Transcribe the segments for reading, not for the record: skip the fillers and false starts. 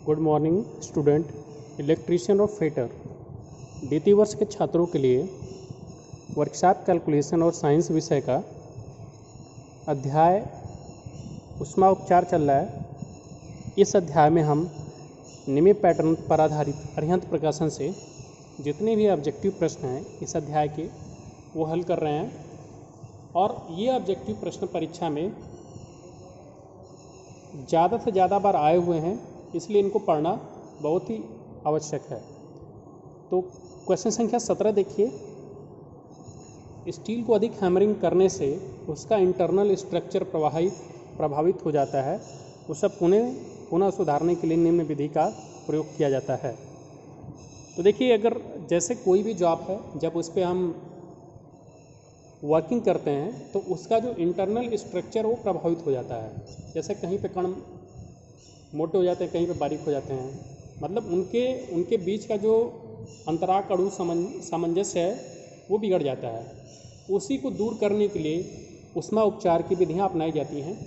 Good morning student. Electrician और fitter द्वितीय वर्ष के छात्रों के लिए वर्कशॉप कैलकुलेशन और साइंस विषय का अध्याय ऊष्मा उपचार चल रहा है। इस अध्याय में हम नियमित पैटर्न पर आधारित अरिहंत प्रकाशन से जितने भी ऑब्जेक्टिव प्रश्न हैं इस अध्याय के वो हल कर रहे हैं। और ये ऑब्जेक्टिव प्रश्न परीक्षा में ज़्यादा से ज़्यादा बार आए हुए हैं, इसलिए इनको पढ़ना बहुत ही आवश्यक है। तो क्वेश्चन संख्या 17 देखिए। स्टील को अधिक हैमरिंग करने से उसका इंटरनल स्ट्रक्चर प्रभावित हो जाता है। उसे पुनः सुधारने के लिए निम्न विधि का प्रयोग किया जाता है। तो देखिए, अगर जैसे कोई भी जॉब है, जब उस पर हम वर्किंग करते हैं तो उसका जो इंटरनल स्ट्रक्चर वो प्रभावित हो जाता है। जैसे कहीं पे कण मोटे हो जाते हैं, कहीं पे बारीक हो जाते हैं, मतलब उनके बीच का जो अंतराक अणु सामंजस्य है वो बिगड़ जाता है। उसी को दूर करने के लिए ऊष्मा उपचार की विधियां अपनाई जाती हैं।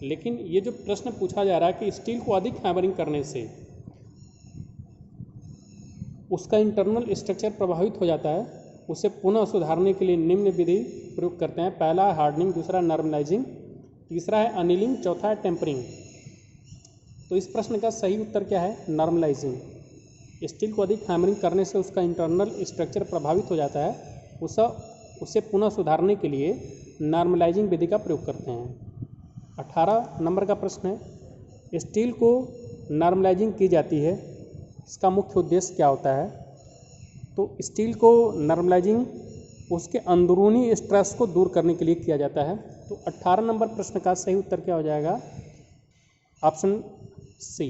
लेकिन ये जो प्रश्न पूछा जा रहा है कि स्टील को अधिक हैमरिंग करने से उसका इंटरनल स्ट्रक्चर प्रभावित हो जाता है, उसे पुनः सुधारने के लिए निम्न विधि प्रयोग करते हैं। पहला है हार्डनिंग, दूसरा नॉर्मलाइजिंग, तीसरा है अनिलिंग, चौथा है टेम्परिंग। तो इस प्रश्न का सही उत्तर क्या है? नॉर्मलाइजिंग। स्टील को अधिक हैमरिंग करने से उसका इंटरनल स्ट्रक्चर प्रभावित हो जाता है, उसे पुनः सुधारने के लिए नॉर्मलाइजिंग विधि का प्रयोग करते हैं। 18 नंबर का प्रश्न है, स्टील को नॉर्मलाइजिंग की जाती है, इसका मुख्य उद्देश्य क्या होता है? तो स्टील को नॉर्मलाइजिंग उसके अंदरूनी स्ट्रेस को दूर करने के लिए किया जाता है। तो 18 नंबर प्रश्न का सही उत्तर क्या हो जाएगा? Option C.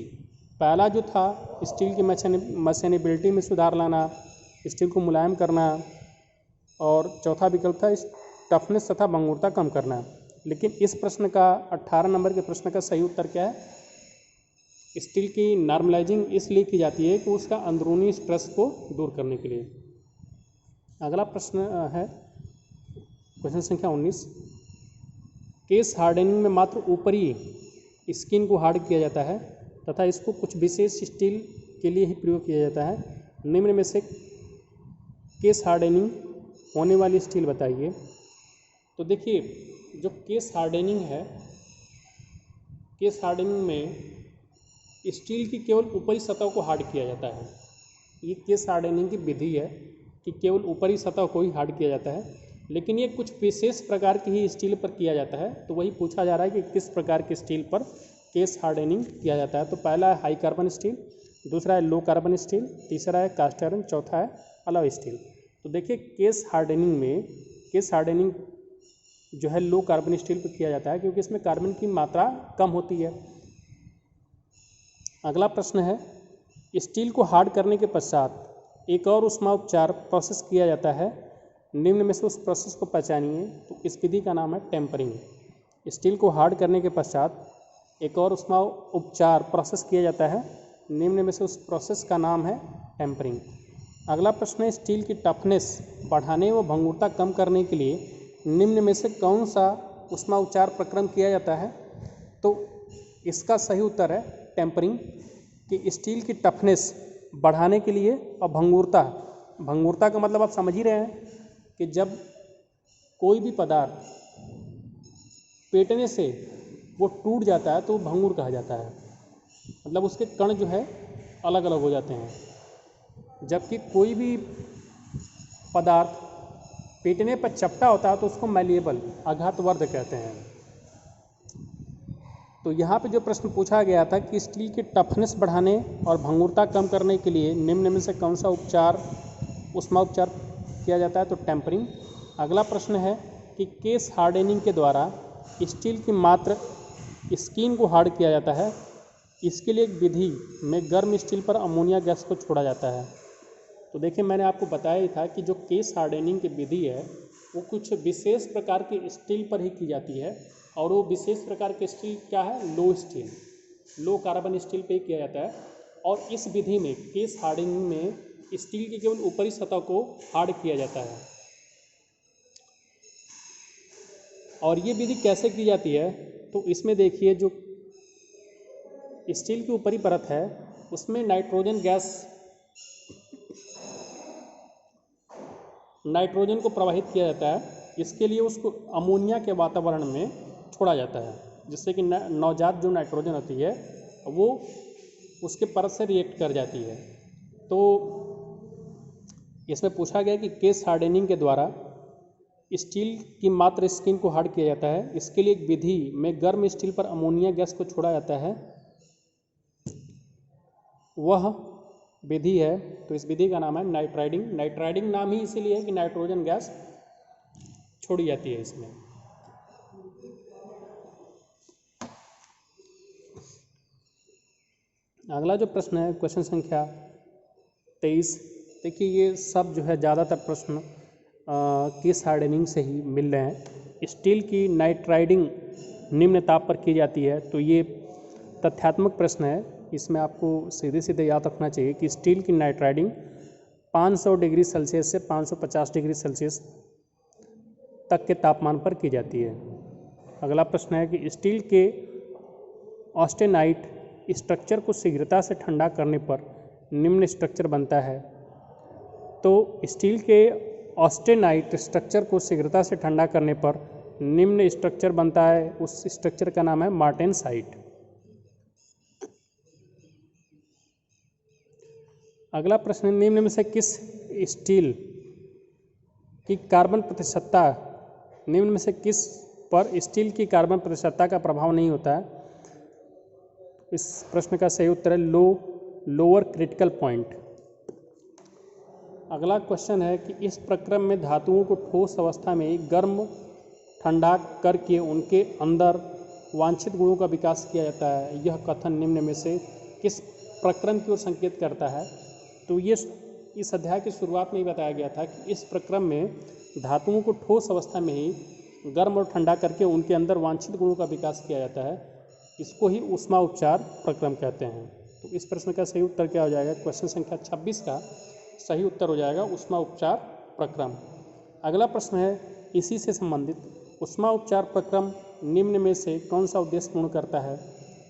पहला जो था स्टील की मशीनेबिलिटी में सुधार लाना, स्टील को मुलायम करना, और चौथा विकल्प था टफनेस तथा भंगुरता कम करना। लेकिन इस प्रश्न का 18 नंबर के प्रश्न का सही उत्तर क्या है? स्टील की नॉर्मलाइजिंग इसलिए की जाती है कि उसका अंदरूनी स्ट्रेस को दूर करने के लिए। अगला प्रश्न है क्वेश्चन संख्या 19। केस हार्डनिंग में मात्र ऊपरी स्किन को हार्ड किया जाता है तथा इसको कुछ विशेष स्टील के लिए ही प्रयोग किया जाता है। निम्न में से केस हार्डनिंग होने वाली स्टील बताइए। तो देखिए, जो केस हार्डनिंग है, केस हार्डनिंग में स्टील की केवल ऊपरी सतह को हार्ड किया जाता है। ये केस हार्डनिंग की विधि है कि केवल ऊपरी सतह को ही हार्ड किया जाता है, लेकिन ये कुछ विशेष प्रकार की ही स्टील पर किया जाता है। तो वही पूछा जा रहा है कि किस प्रकार की स्टील पर केस हार्डनिंग किया जाता है। तो पहला है हाई कार्बन स्टील, दूसरा है लो कार्बन स्टील, तीसरा है कास्ट आयरन, चौथा है अलॉय स्टील। तो देखिए, केस हार्डनिंग जो है लो कार्बन स्टील पर किया जाता है, क्योंकि इसमें कार्बन की मात्रा कम होती है। अगला प्रश्न है, स्टील को हार्ड करने के पश्चात एक और ऊष्मा उपचार प्रोसेस किया जाता है, निम्न में से उस प्रोसेस को पहचानिए। तो इस विधि का नाम है टेम्परिंग। स्टील को हार्ड करने के पश्चात एक और ऊष्मा उपचार प्रोसेस किया जाता है, निम्न में से उस प्रोसेस का नाम है टेम्परिंग। अगला प्रश्न है, स्टील की टफनेस बढ़ाने व भंगुरता कम करने के लिए निम्न में से कौन सा ऊष्मा उपचार प्रक्रम किया जाता है? तो इसका सही उत्तर है टेम्परिंग। कि स्टील की टफनेस बढ़ाने के लिए और भंगुरता का मतलब आप समझ ही रहे हैं कि जब कोई भी पदार्थ पेटने से वो टूट जाता है तो भंगुर कहा जाता है, मतलब उसके कण जो है अलग अलग हो जाते हैं। जबकि कोई भी पदार्थ पेटने पर चपटा होता है तो उसको मैलिएबल, आघातवर्ध कहते हैं। तो यहाँ पे जो प्रश्न पूछा गया था कि स्टील की टफनेस बढ़ाने और भंगुरता कम करने के लिए निम्न में से कौन सा ऊष्मा उपचार किया जाता है? तो टेम्परिंग। अगला प्रश्न है कि केस हार्डनिंग के द्वारा स्टील की मात्र स्किन को हार्ड किया जाता है, इसके लिए एक विधि में गर्म स्टील पर अमोनिया गैस को छोड़ा जाता है। तो देखिए, मैंने आपको बताया ही था कि जो केस हार्डनिंग की विधि है वो कुछ विशेष प्रकार की स्टील पर ही की जाती है, और वो विशेष प्रकार की स्टील क्या है? लो कार्बन स्टील पे ही किया जाता है। और इस विधि में केस हार्डनिंग में स्टील की केवल ऊपरी सतह को हार्ड किया जाता है। और ये विधि कैसे की जाती है? तो इसमें देखिए, जो स्टील की ऊपरी परत है उसमें नाइट्रोजन गैस, नाइट्रोजन को प्रवाहित किया जाता है, इसके लिए उसको अमोनिया के वातावरण में छोड़ा जाता है, जिससे कि नवजात जो नाइट्रोजन होती है वो उसके परत से रिएक्ट कर जाती है। तो इसमें पूछा गया कि केस हार्डनिंग के द्वारा स्टील की मात्र स्किन को हार्ड किया जाता है। इसके लिए एक विधि में गर्म स्टील पर अमोनिया गैस को छोड़ा जाता है, वह विधि है, तो इस विधि का नाम है नाइट्राइडिंग। नाइट्राइडिंग नाम ही इसीलिए है कि नाइट्रोजन गैस छोड़ी जाती है इसमें। अगला जो प्रश्न है क्वेश्चन संख्या 23। देखिए ये सब जो है ज़्यादातर प्रश्न केस हार्डनिंग से ही मिल रहे हैं। स्टील की नाइट्राइडिंग निम्न ताप पर की जाती है, तो ये तथ्यात्मक प्रश्न है। इसमें आपको सीधे सीधे याद रखना चाहिए कि स्टील की नाइट्राइडिंग 500 डिग्री सेल्सियस से 550 डिग्री सेल्सियस तक के तापमान पर की जाती है। अगला प्रश्न है कि स्टील के ऑस्टेनाइट स्ट्रक्चर को शीघ्रता से ठंडा करने पर निम्न स्ट्रक्चर बनता है। तो स्टील के ऑस्टेनाइट स्ट्रक्चर को शीघ्रता से ठंडा करने पर निम्न स्ट्रक्चर बनता है, उस स्ट्रक्चर का नाम है मार्टेनसाइट। अगला प्रश्न, निम्न में से किस स्टील की कार्बन प्रतिशतता, निम्न में से किस पर स्टील की कार्बन प्रतिशतता का प्रभाव नहीं होता है? इस प्रश्न का सही उत्तर है लोअर क्रिटिकल पॉइंट। अगला क्वेश्चन है कि इस प्रक्रम में धातुओं को ठोस अवस्था में गर्म ठंडा करके उनके अंदर वांछित गुणों का विकास किया जाता है। यह कथन निम्न में से किस प्रक्रम की ओर संकेत करता है? तो ये इस अध्याय की शुरुआत में ही बताया गया था कि इस प्रक्रम में धातुओं को ठोस अवस्था में ही गर्म और ठंडा करके उनके अंदर वांछित गुणों का विकास किया जाता है। इसको ही ऊष्मा उपचार प्रक्रम कहते हैं। तो इस प्रश्न का सही उत्तर क्या हो जाएगा? क्वेश्चन संख्या 26 का सही उत्तर हो जाएगा ऊष्मा उपचार प्रक्रम। अगला प्रश्न है इसी से संबंधित, ऊष्मा उपचार प्रक्रम निम्न में से कौन सा उद्देश्य पूर्ण करता है?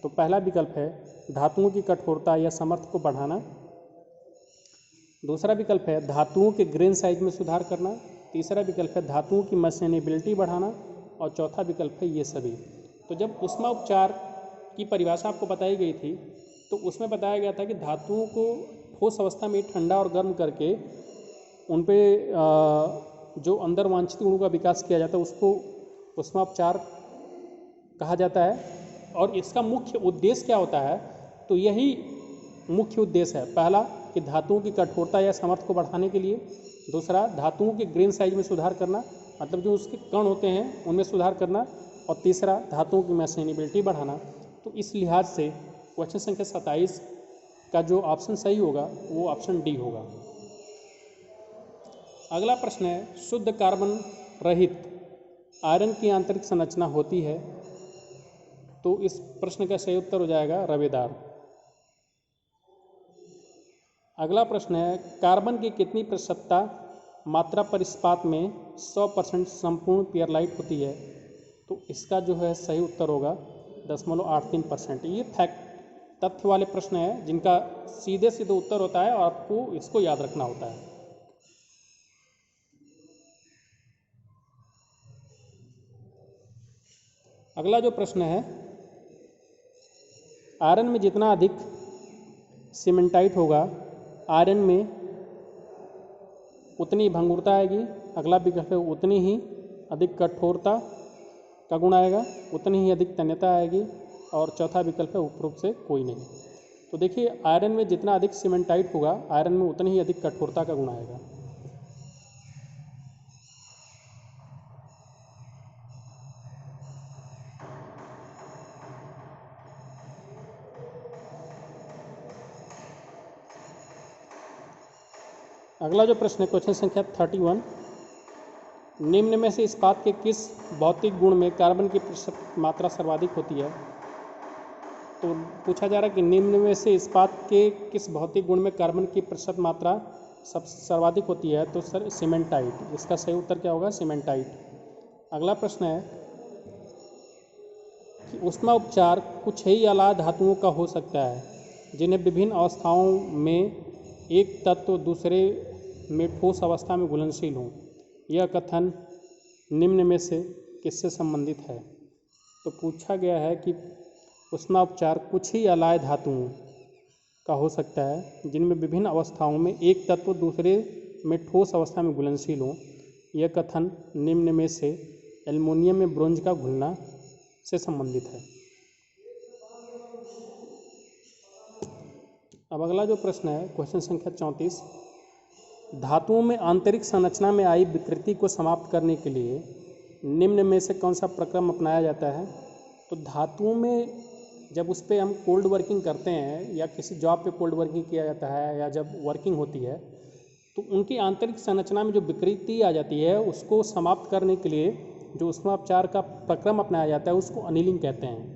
तो पहला विकल्प है धातुओं की कठोरता या सामर्थ्य को बढ़ाना, दूसरा विकल्प है धातुओं के ग्रेन साइज में सुधार करना, तीसरा विकल्प है धातुओं की मशीनेबिलिटी बढ़ाना, और चौथा विकल्प है ये सभी। तो जब ऊष्मा उपचार की परिभाषा आपको बताई गई थी तो उसमें बताया गया था कि धातुओं को ठोस अवस्था में ठंडा और गर्म करके उन पे जो अंदर वांछित गुणों का विकास किया जाता है उसको ऊष्मा उपचार कहा जाता है। और इसका मुख्य उद्देश्य क्या होता है? तो यही मुख्य उद्देश्य है। पहला कि धातुओं की कठोरता या सामर्थ्य को बढ़ाने के लिए, दूसरा धातुओं के ग्रेन साइज में सुधार करना, मतलब जो उसके कण होते हैं उनमें सुधार करना, और तीसरा धातुओं की मशीनेबिलिटी बढ़ाना। तो इस लिहाज से क्वेश्चन संख्या 27 का जो ऑप्शन सही होगा वो ऑप्शन डी होगा। अगला प्रश्न है शुद्ध कार्बन रहित आयरन की आंतरिक संरचना होती है? तो इस प्रश्न का सही उत्तर हो जाएगा रवेदार। अगला प्रश्न है कार्बन की कितनी प्रतिशतता मात्रा पर इस्पात में 100% संपूर्ण पियरलाइट होती है? तो इसका जो है सही उत्तर होगा 0.83%। ये फैक्ट तथ्य वाले प्रश्न है जिनका सीधे सीधे उत्तर होता है और आपको इसको याद रखना होता है। अगला जो प्रश्न है, आयरन में जितना अधिक सीमेंटाइट होगा आयरन में उतनी भंगुरता आएगी। अगला विकल्प है उतनी ही अधिक कठोरता का गुण आएगा, उतनी ही अधिक तन्यता आएगी, और चौथा विकल्प है उपरोक्त से कोई नहीं। तो देखिए आयरन में जितना अधिक सीमेंटाइट होगा आयरन में उतनी ही अधिक कठोरता का गुण आएगा। अगला जो प्रश्न है क्वेश्चन संख्या 31, निम्न में से इस्पात के किस भौतिक गुण में कार्बन की प्रतिशत मात्रा सर्वाधिक होती है? तो पूछा जा रहा है कि निम्न में से इस्पात के किस भौतिक गुण में कार्बन की प्रतिशत मात्रा सर्वाधिक होती है? तो सर सीमेंटाइट। इसका सही उत्तर क्या होगा? सीमेंटाइट। अगला प्रश्न है कि ऊष्मा उपचार कुछ ही अलावा धातुओं का हो सकता है। जिन्हें विभिन्न अवस्थाओं में एक तत्व दूसरे में ठोस अवस्था में घुलनशील हो। यह कथन निम्न में से किससे संबंधित है? तो पूछा गया है कि ऊष्मा उपचार कुछ ही अलाय धातुओं का हो सकता है जिनमें विभिन्न अवस्थाओं में एक तत्व दूसरे में ठोस अवस्था में घुलनशील हो। यह कथन निम्न में से एल्युमिनियम में ब्रोंज का घुलना से संबंधित है। अब अगला जो प्रश्न है क्वेश्चन संख्या 34, धातुओं में आंतरिक संरचना में आई विकृति को समाप्त करने के लिए निम्न में से कौन सा प्रक्रम अपनाया जाता है? तो धातुओं में जब उस पर हम कोल्ड वर्किंग करते हैं या किसी जॉब पे कोल्ड वर्किंग किया जाता है या जब वर्किंग होती है तो उनकी आंतरिक संरचना में जो विकृति आ जाती है उसको समाप्त करने के लिए जो ऊष्मा उपचार का प्रक्रम अपनाया जाता है उसको अनिलिंग कहते हैं।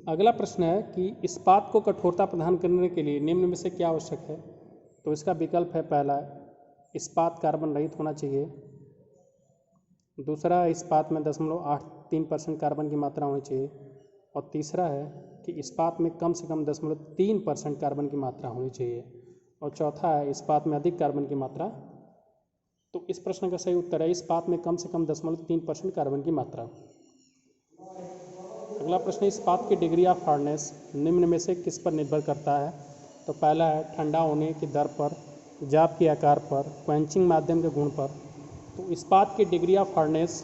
अगला प्रश्न है कि इस्पात को कठोरता प्रदान करने के लिए निम्न में से क्या आवश्यक है? तो इसका विकल्प है पहला, इस्पात कार्बन रहित होना चाहिए। दूसरा, इस्पात में 0.83% कार्बन की मात्रा होनी चाहिए। और तीसरा है कि इस्पात में कम से कम 0.3% कार्बन की मात्रा होनी चाहिए। और चौथा है इस्पात में अधिक कार्बन की मात्रा। तो इस प्रश्न का सही उत्तर है इस्पात में कम से कम 0.3% कार्बन की मात्रा। अगला प्रश्न, इस्पात की डिग्री ऑफ हार्डनेस निम्न में से किस पर निर्भर करता है? तो पहला है ठंडा होने की दर पर, जाप के आकार पर, क्वेंचिंग माध्यम के गुण पर। तो इस्पात की डिग्री ऑफ हार्डनेस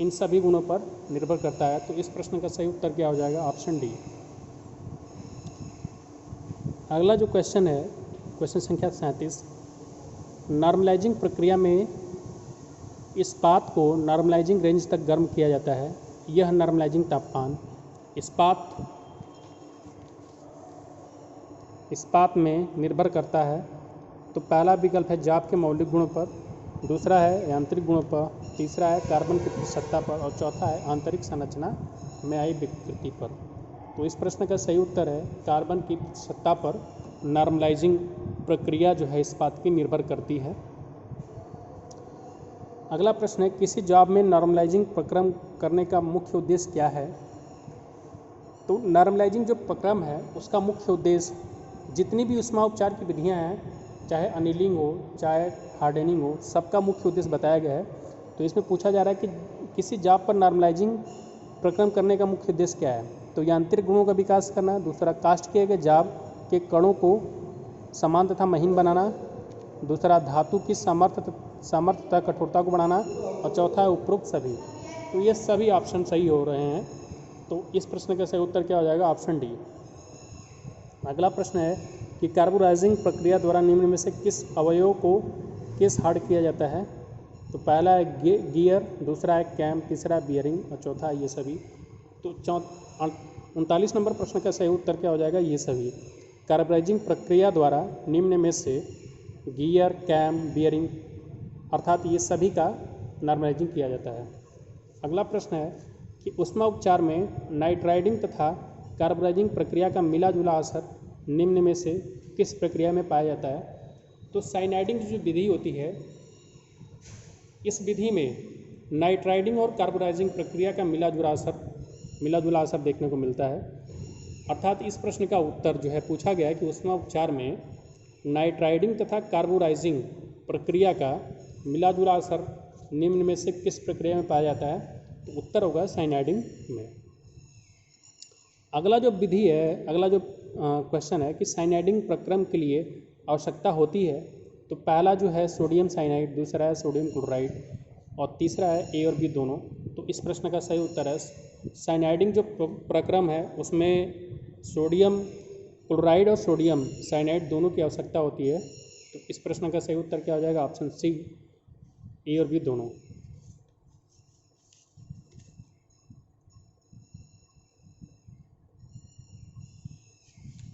इन सभी गुणों पर निर्भर करता है। तो इस प्रश्न का सही उत्तर क्या हो जाएगा? Option D. अगला जो क्वेश्चन है क्वेश्चन संख्या 37, नॉर्मलाइजिंग प्रक्रिया में इस्पात को नॉर्मलाइजिंग रेंज तक गर्म किया जाता है। यह नॉर्मलाइजिंग तापमान इस्पात में निर्भर करता है। तो पहला विकल्प है जाप के मौलिक गुणों पर, दूसरा है यांत्रिक गुणों पर, तीसरा है कार्बन की प्रतिशतता पर और चौथा है आंतरिक संरचना में आई विकृति पर। तो इस प्रश्न का सही उत्तर है कार्बन की प्रतिशतता पर नॉर्मलाइजिंग प्रक्रिया जो है इस्पात की निर्भर करती है। अगला प्रश्न है किसी जॉब में नॉर्मलाइजिंग प्रक्रम करने का मुख्य उद्देश्य क्या है? तो नॉर्मलाइजिंग जो प्रक्रम है उसका मुख्य उद्देश्य जितनी भी ऊष्मा उपचार की विधियां हैं, चाहे अनिलिंग हो चाहे हार्डनिंग हो, सबका मुख्य उद्देश्य बताया गया है। तो इसमें पूछा जा रहा है कि किसी जॉब पर नॉर्मलाइजिंग प्रक्रम करने का मुख्य उद्देश्य क्या है? तो यांत्रिक गुणों का विकास करना, दूसरा कास्ट किए गए जॉब के कणों को समान तथा महीन बनाना, दूसरा धातु की सामर्थ्य तथा कठोरता को बढ़ाना और चौथा है उपरोक्त सभी। तो ये सभी ऑप्शन सही हो रहे हैं। तो इस प्रश्न का सही उत्तर क्या हो जाएगा? Option D. अगला प्रश्न है कि कार्बोराइजिंग प्रक्रिया द्वारा निम्न में से किस अवयव को किस हार्ड किया जाता है? तो पहला है गियर, दूसरा है कैम, तीसरा है बियरिंग और चौथा है ये सभी। तो 39 नंबर प्रश्न का सही उत्तर क्या हो जाएगा? ये सभी। कार्बोराइजिंग प्रक्रिया द्वारा निम्न में से गियर, कैम, बियरिंग अर्थात ये सभी का नॉर्मलाइजिंग किया जाता है। अगला प्रश्न है कि ऊष्मा उपचार में नाइट्राइडिंग तथा कार्बोराइजिंग प्रक्रिया का मिला जुला असर निम्न में से किस प्रक्रिया में पाया जाता है? तो साइनाइडिंग जो विधि होती है, इस विधि में नाइट्राइडिंग और कार्बोराइजिंग प्रक्रिया का मिला जुला असर देखने को मिलता है। अर्थात इस प्रश्न का उत्तर जो है पूछा गया है कि ऊष्मा उपचार में नाइट्राइडिंग तथा कार्बोराइजिंग प्रक्रिया का मिला जुला असर निम्न में से किस प्रक्रिया में पाया जाता है? तो उत्तर होगा साइनाइडिंग में। अगला जो क्वेश्चन है कि साइनाइडिंग प्रक्रम के लिए आवश्यकता होती है। तो पहला जो है सोडियम साइनाइड, दूसरा है सोडियम क्लोराइड और तीसरा है ए और बी दोनों। तो इस प्रश्न का सही उत्तर है साइनाइडिंग जो प्रक्रम है उसमें सोडियम क्लोराइड और सोडियम साइनाइड दोनों की आवश्यकता होती है। तो इस प्रश्न का सही उत्तर क्या हो जाएगा? ऑप्शन सी, ए और बी दोनों।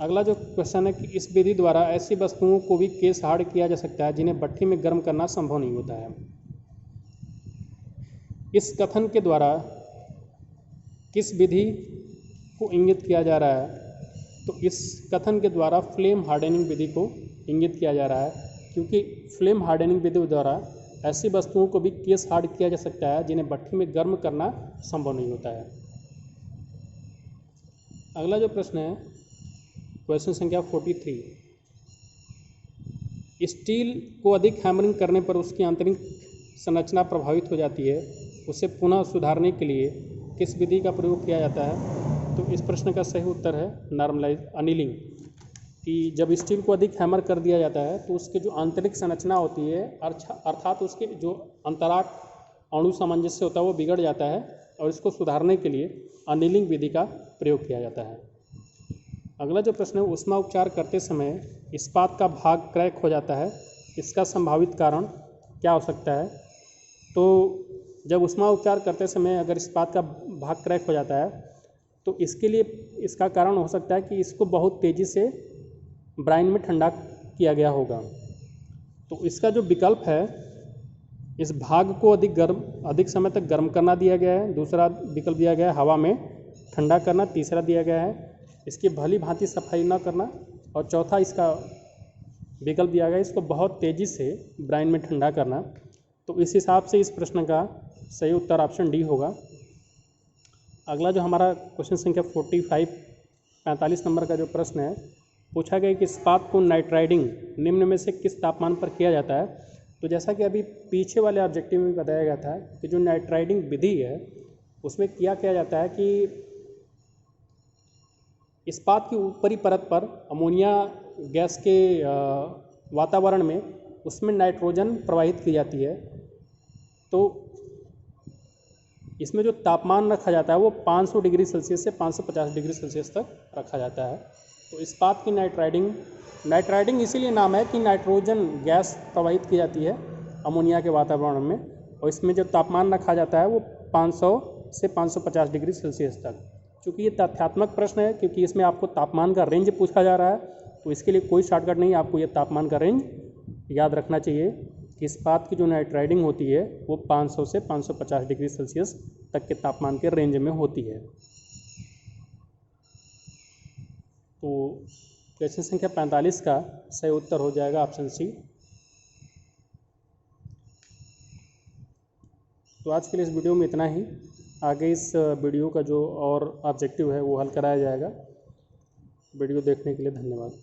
अगला जो क्वेश्चन है कि इस विधि द्वारा ऐसी वस्तुओं को भी केस हार्ड किया जा सकता है जिन्हें भट्ठी में गर्म करना संभव नहीं होता है। इस कथन के द्वारा किस विधि को इंगित किया जा रहा है? तो इस कथन के द्वारा फ्लेम हार्डनिंग विधि को इंगित किया जा रहा है, क्योंकि फ्लेम हार्डनिंग विधि द्वारा ऐसी वस्तुओं को भी केस हार्ड किया जा सकता है जिन्हें भट्ठी में गर्म करना संभव नहीं होता है। अगला जो प्रश्न है क्वेश्चन संख्या 43, स्टील को अधिक हैमरिंग करने पर उसकी आंतरिक संरचना प्रभावित हो जाती है, उसे पुनः सुधारने के लिए किस विधि का प्रयोग किया जाता है? तो इस प्रश्न का सही उत्तर है अनिलिंग, कि जब स्टील को अधिक हैमर कर दिया जाता है तो उसके जो आंतरिक संरचना होती है अर्थात उसके जो अंतराक अणु सामंजस्य होता है वो बिगड़ जाता है, और इसको सुधारने के लिए अनिलिंग विधि का प्रयोग किया जाता है। अगला जो प्रश्न है, ऊष्मा उपचार करते समय इस्पात का भाग क्रैक हो जाता है, इसका संभावित कारण क्या हो सकता है? तो जब ऊष्मा उपचार करते समय अगर इस्पात का भाग क्रैक हो जाता है तो इसके लिए इसका कारण हो सकता है कि इसको बहुत तेज़ी से ब्राइन में ठंडा किया गया होगा। तो इसका जो विकल्प है, इस भाग को अधिक समय तक गर्म करना दिया गया है, दूसरा विकल्प दिया गया है हवा में ठंडा करना, तीसरा दिया गया है इसकी भली भांति सफाई न करना, और चौथा इसका विकल्प दिया गया है इसको बहुत तेज़ी से ब्राइन में ठंडा करना। तो इस हिसाब से इस प्रश्न का सही उत्तर ऑप्शन डी होगा। अगला जो हमारा क्वेश्चन संख्या 45 नंबर का जो प्रश्न है, पूछा गया कि इस्पात को नाइट्राइडिंग निम्न में से किस तापमान पर किया जाता है? तो जैसा कि अभी पीछे वाले ऑब्जेक्टिव में बताया गया था कि जो नाइट्राइडिंग विधि है उसमें किया जाता है कि इस्पात की ऊपरी परत पर अमोनिया गैस के वातावरण में उसमें नाइट्रोजन प्रवाहित की जाती है। तो इसमें जो तापमान रखा जाता है वो 500 डिग्री सेल्सियस से 550 डिग्री सेल्सियस तक रखा जाता है। तो इस्पात की नाइट्राइडिंग इसीलिए नाम है कि नाइट्रोजन गैस प्रवाहित की जाती है अमोनिया के वातावरण में, और इसमें जो तापमान रखा जाता है वो 500 से 550 डिग्री सेल्सियस तक। चूँकि ये तथ्यात्मक प्रश्न है, क्योंकि इसमें आपको तापमान का रेंज पूछा जा रहा है, तो इसके लिए कोई शॉर्टकट नहीं, आपको ये तापमान का रेंज याद रखना चाहिए कि इस्पात की जो नाइट्राइडिंग होती है वो 500 से 550 डिग्री सेल्सियस तक के तापमान के रेंज में होती है। तो क्वेश्चन संख्या 45 का सही उत्तर हो जाएगा ऑप्शन सी। तो आज के लिए इस वीडियो में इतना ही। आगे इस वीडियो का जो और ऑब्जेक्टिव है वो हल कराया जाएगा। वीडियो देखने के लिए धन्यवाद।